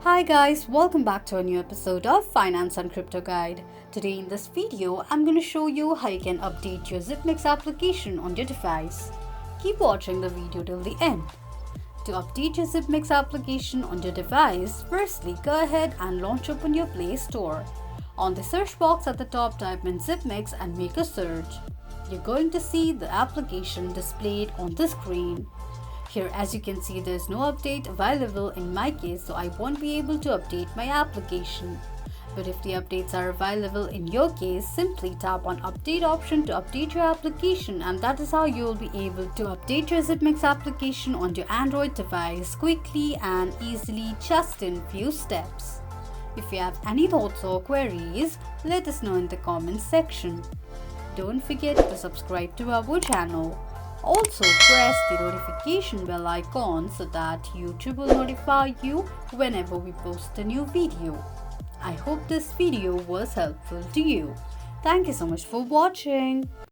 Hi guys, welcome back to a new episode of Finance and Crypto Guide. Today in this video, I'm going to show you how you can update your Zipmex application on your device. Keep watching the video till the end. To update your Zipmex application on your device, firstly go ahead and launch open your Play Store. On the search box at the top, type in Zipmex and make a search. You're going to see the application displayed on the screen. Here, as you can see, there's no update available in my case, so I won't be able to update my application. But if the updates are available in your case, simply tap on update option to update your application, and that is how you will be able to update your Zipmex application on your Android device quickly and easily, just in few steps. If you have any thoughts or queries, let us know in the comments section. Don't forget to subscribe to our channel. Also, press the notification bell icon so that YouTube will notify you whenever we post a new video. I hope this video was helpful to you. Thank you so much for watching.